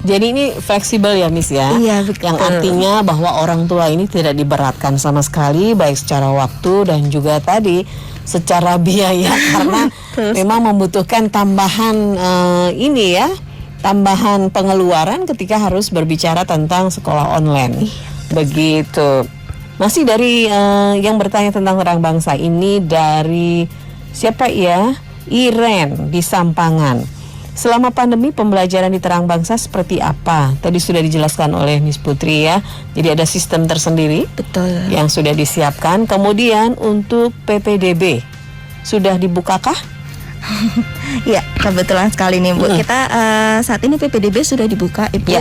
Jadi ini fleksibel ya Miss ya? Iya, betul. Yang artinya bahwa orang tua ini tidak diberatkan sama sekali, baik secara waktu dan juga tadi secara biaya, karena memang membutuhkan tambahan tambahan pengeluaran ketika harus berbicara tentang sekolah online. Begitu. Masih dari yang bertanya tentang Terang Bangsa ini, dari siapa ya? Iren di Sampangan. Selama pandemi pembelajaran di Terang Bangsa seperti apa? Tadi sudah dijelaskan oleh Miss Putri ya. Jadi ada sistem tersendiri yang sudah disiapkan. Kemudian untuk PPDB sudah dibukakah? Ya, kebetulan sekali nih Bu. Kita saat ini PPDB sudah dibuka, Ibu.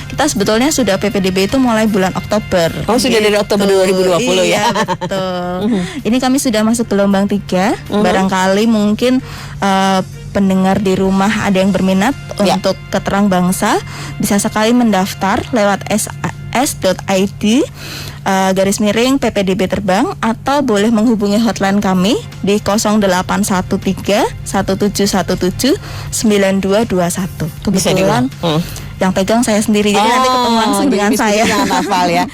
Kita sebetulnya sudah PPDB itu mulai bulan Oktober. Sudah dari Oktober 2020 ya. Betul. Ini kami sudah masuk gelombang 3. Barangkali mungkin pendengar di rumah ada yang berminat untuk ke Terang Bangsa, bisa sekali mendaftar lewat sas.id /PPDB Terbang, atau boleh menghubungi hotline kami di 0813 1717 9221. Kebetulan yang pegang saya sendiri, jadi nanti ketemu langsung dengan saya. Hafal ya.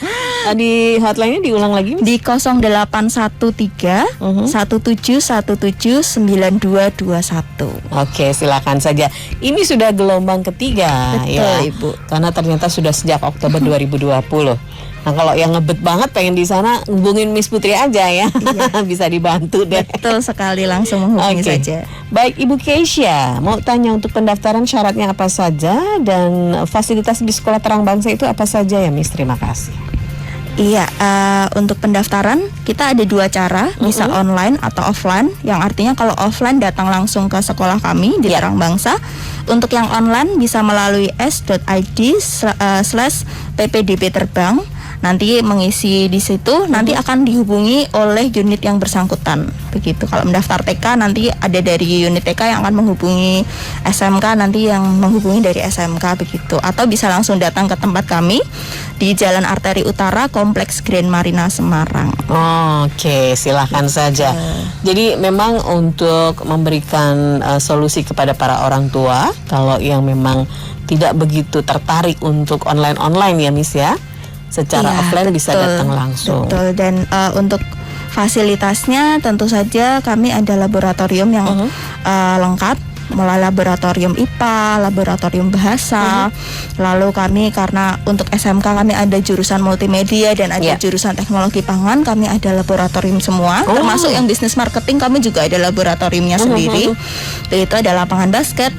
Di hotline-nya diulang lagi di 0813 1717 9221. Oke, silakan saja. Ini sudah gelombang ketiga. Betul, Ibu. Karena ternyata sudah sejak Oktober 2020. Nah, kalau yang ngebet banget pengen di sana, hubungin Miss Putri aja ya. Bisa dibantu deh. Betul sekali, langsung menghubungi saja. Baik, Ibu Keisha, mau tanya untuk pendaftaran syaratnya apa saja dan fasilitas di sekolah Terang Bangsa itu apa saja ya Miss? Terima kasih. Iya, untuk pendaftaran kita ada 2 cara, bisa online atau offline. Yang artinya kalau offline datang langsung ke sekolah kami di Terang Bangsa. Untuk yang online bisa melalui s.id/ppdb terbang. nanti mengisi di situ, nanti akan dihubungi oleh unit yang bersangkutan. Begitu. Kalau mendaftar TK nanti ada dari unit TK yang akan menghubungi SMK, nanti yang menghubungi dari SMK begitu. Atau bisa langsung datang ke tempat kami di Jalan Arteri Utara, Kompleks Grand Marina Semarang. Oke, silahkan saja. Jadi memang untuk memberikan solusi kepada para orang tua, kalau yang memang tidak begitu tertarik untuk online ya Miss ya, secara Iya, offline bisa betul. datang langsung. Betul. Dan untuk fasilitasnya tentu saja kami ada laboratorium yang lengkap, mulai laboratorium IPA, laboratorium bahasa. Lalu kami karena untuk SMK kami ada jurusan multimedia dan ada Yeah. jurusan teknologi pangan, kami ada laboratorium semua. Termasuk yang bisnis marketing kami juga ada laboratoriumnya sendiri. Itu ada lapangan basket,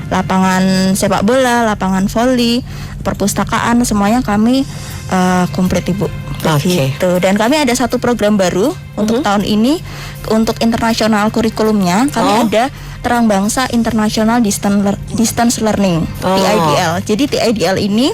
lapangan sepak bola, lapangan voli, perpustakaan, semuanya kami komplit Ibu. Oke. Gitu. Dan kami ada satu program baru untuk tahun ini, untuk internasional kurikulumnya kami ada Terang Bangsa International Distance Learning TIDL. Jadi TIDL ini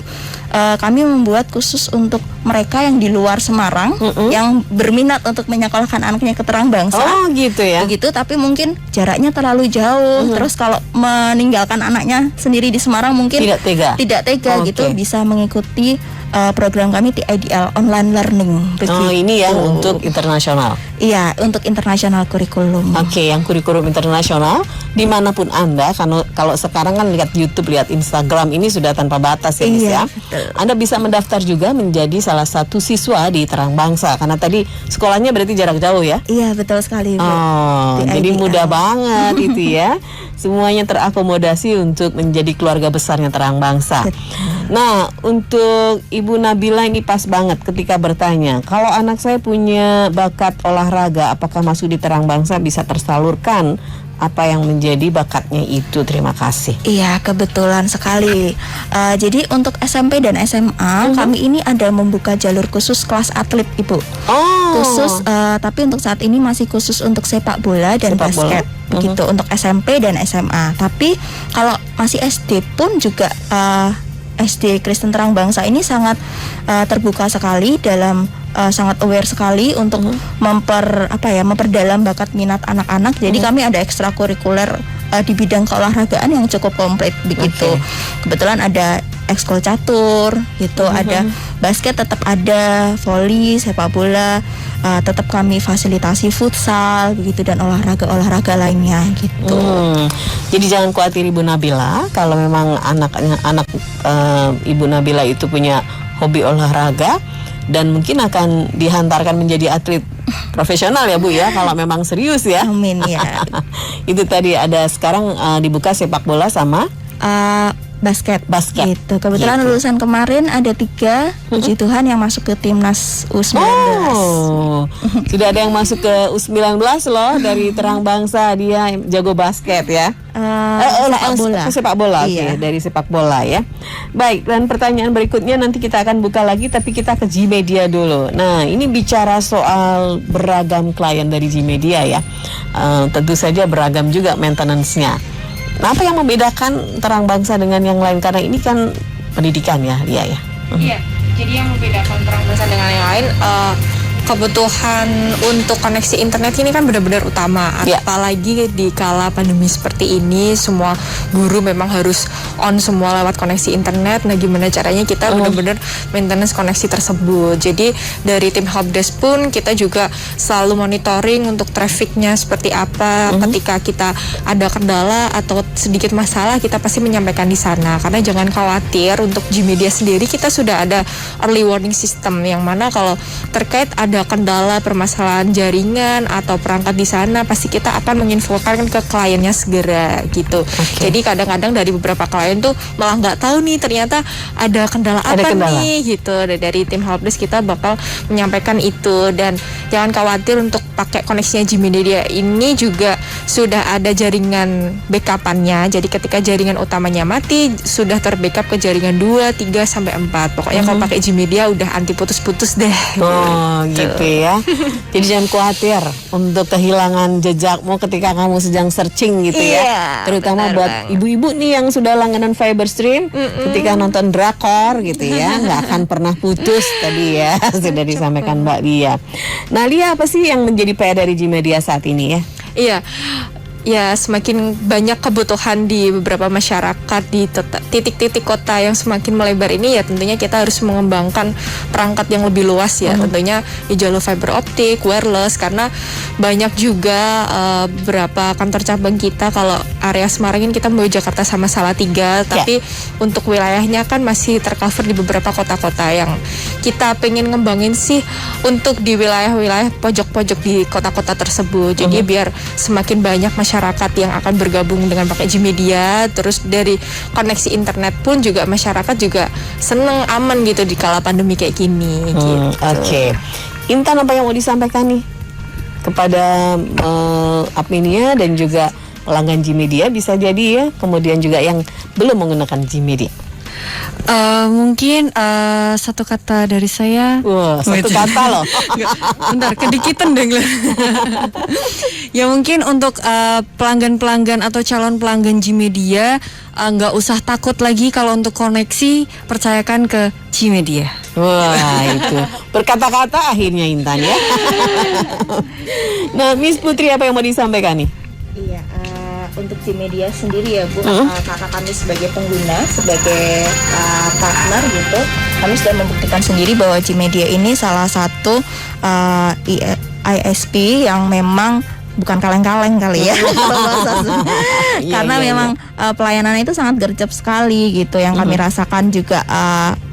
kami membuat khusus untuk mereka yang di luar Semarang yang berminat untuk menyekolahkan anaknya ke Terang Bangsa. Oh gitu ya. Begitu, tapi mungkin jaraknya terlalu jauh. Terus kalau meninggalkan anaknya sendiri di Semarang mungkin Tidak tega. gitu, Oke. bisa mengikuti program kami TIDL online learning. Begitu. Oh ini yang untuk internasional. Iya, untuk internasional kurikulum. Oke, yang kurikulum internasional dimanapun Anda, kalau sekarang kan lihat YouTube, lihat Instagram, ini sudah tanpa batas ya Miss Iya, ya. betul. Anda bisa mendaftar juga menjadi salah satu siswa di Terang Bangsa, karena tadi sekolahnya berarti jarak jauh ya. Iya, betul sekali, Bu. Oh, TIDL. jadi mudah banget itu ya. Semuanya terakomodasi untuk menjadi keluarga besarnya Terang Bangsa. Nah, untuk Ibu Nabila ini pas banget ketika bertanya, kalau anak saya punya bakat olahraga, apakah masuk di Terang Bangsa bisa tersalurkan apa yang menjadi bakatnya itu? Terima kasih. Iya, kebetulan sekali. Jadi untuk SMP dan SMA kami ini ada membuka jalur khusus kelas atlet, Ibu. Oh, Khusus, tapi untuk saat ini masih khusus untuk sepak bola dan Sepak bola. basket. Begitu untuk SMP dan SMA. Tapi kalau masih SD pun juga SD Kristen Terang Bangsa ini sangat terbuka sekali dalam sangat aware sekali untuk memperdalam bakat minat anak-anak. Jadi kami ada ekstrakurikuler di bidang keolahragaan yang cukup komplit begitu. Kebetulan ada ekskul catur gitu, ada basket tetap ada, voli, sepak bola, tetap kami fasilitasi futsal begitu dan olahraga lainnya gitu. Jadi jangan khawatir Ibu Nabila, kalau memang anak Ibu Nabila itu punya hobi olahraga dan mungkin akan dihantarkan menjadi atlet profesional ya Bu ya, kalau memang serius ya. Amin ya. Itu tadi ada sekarang dibuka sepak bola sama Basket. Gitu. Kebetulan Gitu. lulusan kemarin ada 3, puji Tuhan, yang masuk ke timnas U19. Oh, sudah ada yang masuk ke U19 loh dari Terang Bangsa, dia jago basket ya. Sepak bola. Iya. Oke, dari sepak bola ya. Baik, dan pertanyaan berikutnya nanti kita akan buka lagi, tapi kita ke Gmedia dulu. Nah, ini bicara soal beragam klien dari Gmedia ya. Tentu saja beragam juga maintenance-nya. Nah, apa yang membedakan Terang Bangsa dengan yang lain? Karena ini kan pendidikan ya, Lia ya. Iya, jadi yang membedakan Terang Bangsa dengan yang lain, kebutuhan untuk koneksi internet ini kan benar-benar utama. Ya. Apalagi di kala pandemi seperti ini, semua guru memang harus on semua lewat koneksi internet. Nah, gimana caranya kita benar-benar maintenance koneksi tersebut. Jadi dari tim helpdesk pun kita juga selalu monitoring untuk trafficnya seperti apa. Ketika kita ada kendala atau sedikit masalah, kita pasti menyampaikan di sana. Karena jangan khawatir, untuk Gmedia sendiri kita sudah ada early warning system, yang mana kalau terkait ada kendala permasalahan jaringan atau perangkat di sana, pasti kita akan menginfokan ke kliennya segera gitu. Jadi kadang-kadang dari beberapa klien tuh malah nggak tahu nih ternyata ada kendala nih gitu. Dari tim helpdesk kita bakal menyampaikan itu, dan jangan khawatir untuk pakai koneksinya Gmedia ini juga sudah ada jaringan backupannya. Jadi ketika jaringan utamanya mati, sudah terbackup ke jaringan 2, 3 sampai 4. Pokoknya kalau pakai Gmedia udah anti putus-putus deh. Oh, gitu gitu ya. Jadi jangan khawatir untuk kehilangan jejakmu ketika kamu sedang searching gitu ya. Iya, Terutama benar buat banget. ibu-ibu nih yang sudah langganan Fiberstream, ketika nonton drakor gitu ya, nggak akan pernah putus tadi ya, sudah disampaikan Mbak Lia. Nah Lia, apa sih yang menjadi PR dari Gmedia saat ini ya? Iya. Ya, semakin banyak kebutuhan di beberapa masyarakat di titik-titik kota yang semakin melebar ini, ya tentunya kita harus mengembangkan perangkat yang lebih luas ya, tentunya di jalur fiber optik, wireless, karena banyak juga beberapa kantor cabang kita. Kalau area Semarang ini kita mau Jakarta sama Salatiga, tapi untuk wilayahnya kan masih tercover di beberapa kota-kota yang kita pengen ngembangin sih untuk di wilayah-wilayah pojok-pojok di kota-kota tersebut. Jadi biar semakin banyak masyarakat yang akan bergabung dengan pakai Gmedia, terus dari koneksi internet pun juga masyarakat juga seneng, aman gitu di kala pandemi kayak gini gitu. Oke. Intan, apa yang mau disampaikan nih kepada Apmenia dan juga pelanggan Gmedia bisa jadi ya, kemudian juga yang belum menggunakan Gmedia? Mungkin satu kata dari saya. Wah, satu kata loh. Bentar, kedikitan deh. Ya mungkin untuk pelanggan-pelanggan atau calon pelanggan Gmedia, nggak usah takut lagi kalau untuk koneksi, percayakan ke Gmedia. Wah, itu berkata-kata akhirnya Intan ya. Nah, Miss Putri, apa yang mau disampaikan nih? Iya, untuk Gmedia sendiri ya Bu, kakak kami sebagai pengguna, sebagai partner gitu, kami sudah membuktikan sendiri bahwa Gmedia ini salah satu ISP yang memang bukan kaleng-kaleng kali ya. Karena memang pelayanannya itu sangat gercep sekali gitu. Yang kami rasakan juga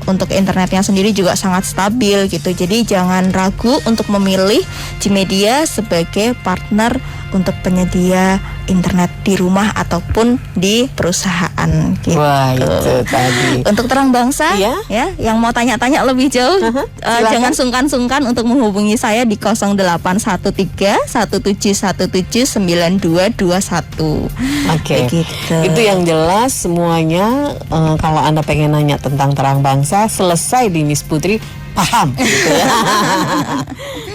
untuk internetnya sendiri juga sangat stabil gitu. Jadi jangan ragu untuk memilih Gmedia sebagai partner untuk penyedia internet di rumah ataupun di perusahaan gitu. Wah, itu tadi. Untuk Terang Bangsa Iya. ya, yang mau tanya-tanya lebih jauh, jangan sungkan-sungkan untuk menghubungi saya di 0813 1717 9221. Oke. Begitu. Itu yang jelas semuanya. Kalau Anda pengen nanya tentang Terang Bangsa, selesai di Miss Putri paham gitu ya.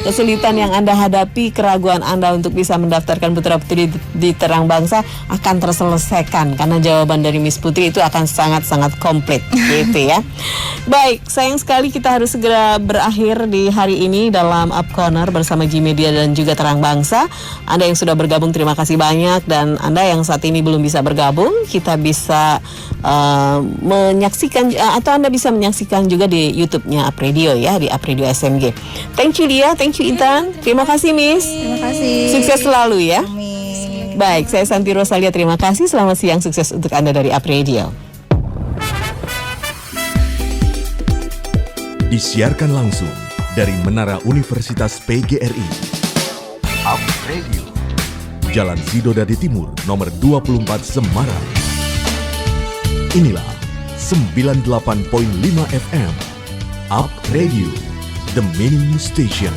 Kesulitan yang Anda hadapi, keraguan Anda untuk bisa mendaftarkan putra-putri di Terang Bangsa akan terselesaikan karena jawaban dari Miss Putri itu akan sangat-sangat komplit gitu ya. Baik, sayang sekali kita harus segera berakhir di hari ini dalam Up Corner bersama Gmedia dan juga Terang Bangsa. Anda yang sudah bergabung terima kasih banyak, dan Anda yang saat ini belum bisa bergabung, kita bisa menyaksikan atau Anda bisa menyaksikan juga di YouTube-nya Up Radio ya, di Up Radio SMG. Thank you Lia, thank you Intan. Terima kasih Miss. Terima kasih. Sukses selalu ya. Amin. Baik, saya Santi Rosalia, terima kasih. Selamat siang, sukses untuk Anda dari Up Radio. Disiarkan langsung dari Menara Universitas PGRI. Up Radio. Jalan Sidodadi Timur, nomor 24 Semarang. Inilah 98.5 FM. Up Radio, the mini station.